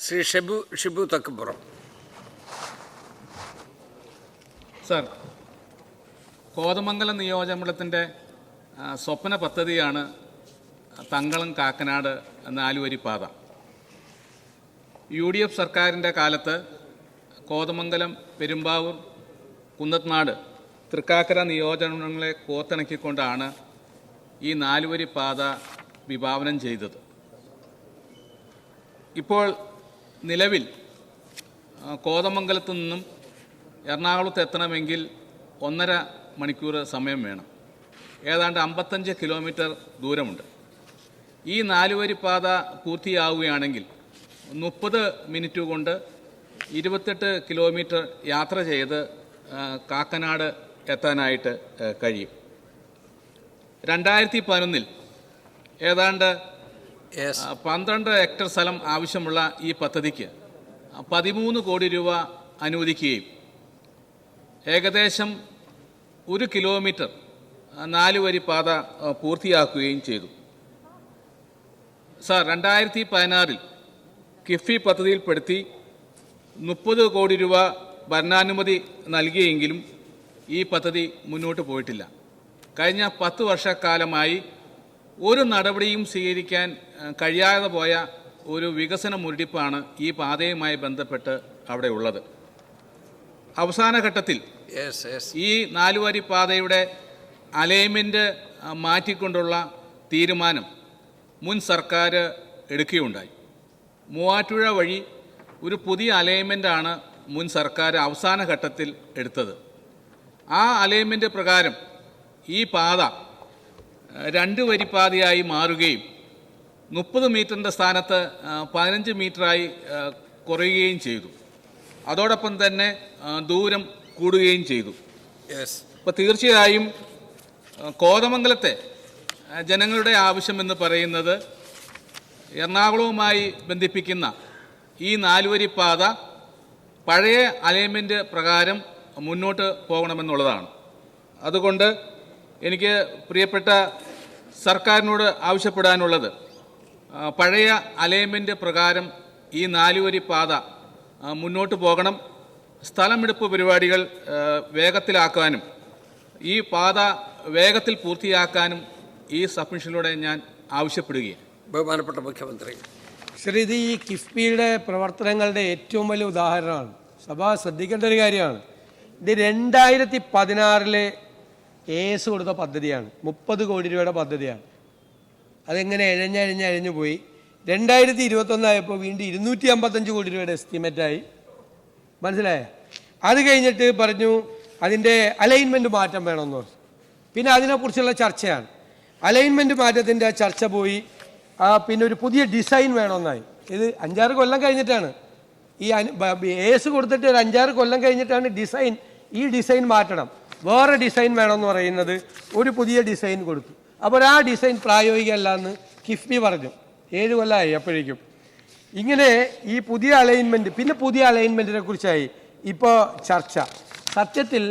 Shri Shibu തക്കപ്പുറം. Sir, Kothamangalam നിയോജകമണ്ഡലത്തിൻ്റെ സ്വപ്ന പദ്ധതിയാണ് തങ്കളം കാക്കനാട് നാലുവരി പാത. UDF സർക്കാരിൻ്റെ കാലത്ത് കോതമംഗലം, പെരുമ്പാവൂർ, കുന്നത്നാട്, തൃക്കാക്കര നിയോജകമണ്ഡലങ്ങളെ കോത്തിണക്കിക്കൊണ്ടാണ് ഈ നാലുവരി പാത വിഭാവനം ചെയ്തത്. ഇപ്പോൾ നിലവിൽ കോതമംഗലത്തു നിന്നും എറണാകുളത്ത് എത്തണമെങ്കിൽ 1.5 മണിക്കൂർ സമയം വേണം. ഏതാണ്ട് 55 കിലോമീറ്റർ ദൂരമുണ്ട്. ഈ നാലുവരി പാത പൂർത്തിയാവുകയാണെങ്കിൽ 30 മിനിറ്റ് കൊണ്ട് 28 കിലോമീറ്റർ യാത്ര ചെയ്ത് കാക്കനാട് എത്താനായിട്ട് കഴിയും. 2011 ഏതാണ്ട് 12 ഹെക്ടർ സ്ഥലം ആവശ്യമുള്ള ഈ പദ്ധതിക്ക് 13 കോടി രൂപ അനുവദിക്കുകയും ഏകദേശം 1 കിലോമീറ്റർ നാലുവരി പാത പൂർത്തിയാക്കുകയും ചെയ്തു. സർ, 2016 കിഫ്ബി പദ്ധതിയിൽപ്പെടുത്തി 30 കോടി രൂപ ഭരണാനുമതി നൽകിയെങ്കിലും ഈ പദ്ധതി മുന്നോട്ട് പോയിട്ടില്ല. കഴിഞ്ഞ 10 വർഷക്കാലമായി ഒരു നടപടിയും സ്വീകരിക്കാൻ കഴിയാതെ പോയ ഒരു വികസന മുരടിപ്പാണ് ഈ പാതയുമായി ബന്ധപ്പെട്ട് അവിടെ ഉള്ളത്. അവസാന ഘട്ടത്തിൽ ഈ നാലുവരി പാതയുടെ അലൈൻമെൻറ്റ് മാറ്റിക്കൊണ്ടുള്ള തീരുമാനം മുൻ സർക്കാർ എടുക്കുകയുണ്ടായി. മൂവാറ്റുപുഴ വഴി ഒരു പുതിയ അലൈൻമെൻറ്റാണ് മുൻ സർക്കാർ അവസാന ഘട്ടത്തിൽ എടുത്തത്. ആ അലൈൻമെൻറ്റ് പ്രകാരം ഈ പാത 2 വരിപ്പാതയായി മാറുകയും 30 മീറ്ററിൻ്റെ സ്ഥാനത്ത് 15 മീറ്ററായി കുറയുകയും ചെയ്തു. അതോടൊപ്പം തന്നെ ദൂരം കൂടുകയും ചെയ്തു. അപ്പോൾ തീർച്ചയായും കോതമംഗലത്തെ ജനങ്ങളുടെ ആവശ്യമെന്ന് പറയുന്നത് എറണാകുളവുമായി ബന്ധിപ്പിക്കുന്ന ഈ നാലുവരി പാത പഴയ അലൈൻമെൻറ്റ് പ്രകാരം മുന്നോട്ട് പോകണമെന്നുള്ളതാണ്. അതുകൊണ്ട് എനിക്ക് പ്രിയപ്പെട്ട സർക്കാരിനോട് ആവശ്യപ്പെടാനുള്ളത്, പഴയ അലൈൻമെൻറ്റ് പ്രകാരം ഈ നാലുവരി പാത മുന്നോട്ട് പോകണം. സ്ഥലമെടുപ്പ് പരിപാടികൾ വേഗത്തിലാക്കാനും ഈ പാത വേഗത്തിൽ പൂർത്തിയാക്കാനും ഈ സബ്മിഷനിലൂടെ ഞാൻ ആവശ്യപ്പെടുകയാണ്. ബഹുമാനപ്പെട്ട മുഖ്യമന്ത്രി. ശരി, ഇത് ഈ കിഫ്ബിയുടെ പ്രവർത്തനങ്ങളുടെ ഏറ്റവും വലിയ ഉദാഹരണമാണ്. സഭ ശ്രദ്ധിക്കേണ്ട ഒരു കാര്യമാണ്. ഇത് 2016 AS കൊടുത്ത പദ്ധതിയാണ്. 30 കോടി രൂപയുടെ പദ്ധതിയാണ്. അതെങ്ങനെ എഴഞ്ഞു പോയി. 2021 ആയപ്പോൾ വീണ്ടും 255 കോടി രൂപയുടെ എസ്റ്റിമേറ്റായി. മനസ്സിലായ? അത് കഴിഞ്ഞിട്ട് പറഞ്ഞു അതിൻ്റെ അലൈൻമെൻറ്റ് മാറ്റം വേണമെന്ന് പറഞ്ഞു. പിന്നെ അതിനെക്കുറിച്ചുള്ള ചർച്ചയാണ്. അലൈൻമെൻറ്റ് മാറ്റത്തിൻ്റെ ചർച്ച പോയി. പിന്നെ ഒരു പുതിയ ഡിസൈൻ വേണമെന്നായി. ഇത് 5-6 കൊല്ലം കഴിഞ്ഞിട്ടാണ് ഈ AS കൊടുത്തിട്ട് ഒരു 5-6 കൊല്ലം കഴിഞ്ഞിട്ടാണ് ഈ ഡിസൈൻ മാറ്റണം, വേറെ ഡിസൈൻ വേണമെന്ന് പറയുന്നത്. ഒരു പുതിയ ഡിസൈൻ കൊടുത്തു. അപ്പോൾ ആ ഡിസൈൻ പ്രായോഗികമല്ല എന്ന് കിഫ്ബി പറഞ്ഞു. 7 കൊല്ലമായി അപ്പോഴേക്കും. ഇങ്ങനെ ഈ പുതിയ അലൈൻമെൻറ്റ്, പിന്നെ പുതിയ അലൈൻമെൻറ്റിനെ കുറിച്ചായി ഇപ്പോൾ ചർച്ച. സത്യത്തിൽ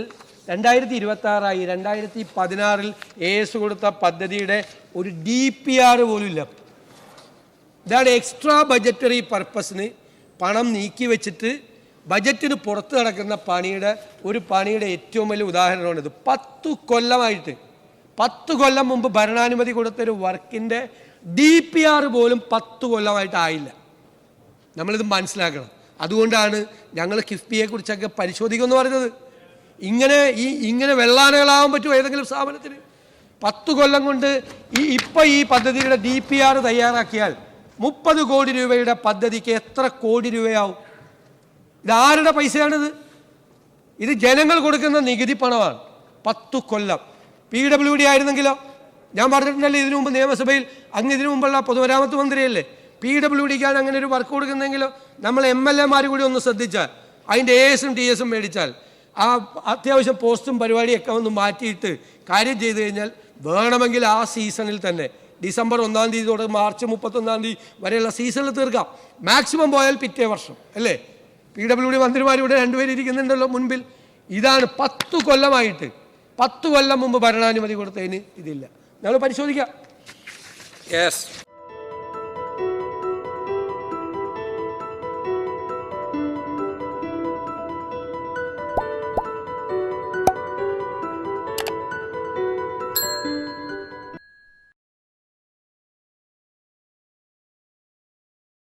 2026 2016 AS കൊടുത്ത പദ്ധതിയുടെ ഒരു DPR പോലും ഇല്ല. ഇതാണ് എക്സ്ട്രാ ബജറ്ററി പർപ്പസിന് പണം നീക്കി വെച്ചിട്ട് ബജറ്റിന് പുറത്ത് നടക്കുന്ന പണിയുടെ ഏറ്റവും വലിയ ഉദാഹരണമാണിത്. 10 കൊല്ലമായിട്ട് 10 കൊല്ലം മുമ്പ് ഭരണാനുമതി കൊടുത്തൊരു വർക്കിൻ്റെ DPR പോലും 10 കൊല്ലമായിട്ട് ആയില്ല. നമ്മളിത് മനസ്സിലാക്കണം. അതുകൊണ്ടാണ് ഞങ്ങൾ കിഫ്ബിയെക്കുറിച്ചൊക്കെ പരിശോധിക്കുമെന്ന് പറഞ്ഞത്. ഇങ്ങനെ വെള്ളാനകളാവാൻ പറ്റുമോ ഏതെങ്കിലും സ്ഥാപനത്തിന്? 10 കൊല്ലം കൊണ്ട് ഈ പദ്ധതിയുടെ DPR തയ്യാറാക്കിയാൽ 30 കോടി രൂപയുടെ പദ്ധതിക്ക് എത്ര കോടി രൂപയാവും? ഇതാരുടെ പൈസയാണിത്? ഇത് ജനങ്ങൾ കൊടുക്കുന്ന നികുതി പണമാണ്. 10 കൊല്ലം. PWD ആയിരുന്നെങ്കിലോ? ഞാൻ പറഞ്ഞിട്ടുണ്ടല്ലോ ഇതിനു മുമ്പ് നിയമസഭയിൽ, ഇതിനു മുമ്പുള്ള പൊതുമരാമത്ത് മന്ത്രിയല്ലേ, PWDക്കാണ് അങ്ങനെ ഒരു വർക്ക് കൊടുക്കുന്നെങ്കിലോ നമ്മൾ MLA കൂടി ഒന്ന് ശ്രദ്ധിച്ചാൽ, അതിൻ്റെ ASും TSും മേടിച്ചാൽ, ആ അത്യാവശ്യം പോസ്റ്റും പരിപാടിയൊക്കെ ഒന്ന് മാറ്റിയിട്ട് കാര്യം ചെയ്തു കഴിഞ്ഞാൽ വേണമെങ്കിൽ ആ സീസണിൽ തന്നെ ഡിസംബർ 1-ാം തീയതി തൊട്ട് മാർച്ച് 31-ാം തീയതി വരെയുള്ള സീസണിൽ തീർക്കാം. മാക്സിമം പോയാൽ പിറ്റേ വർഷം അല്ലേ? PWD മന്ത്രിമാർ ഇവിടെ 2 പേര് ഇരിക്കുന്നുണ്ടല്ലോ മുൻപിൽ. ഇതാണ് 10 കൊല്ലമായിട്ട് 10 കൊല്ലം മുമ്പ് ഭരണാനുമതി കൊടുത്തതിന് ഇതില്ല. ഞങ്ങൾ പരിശോധിക്കാം.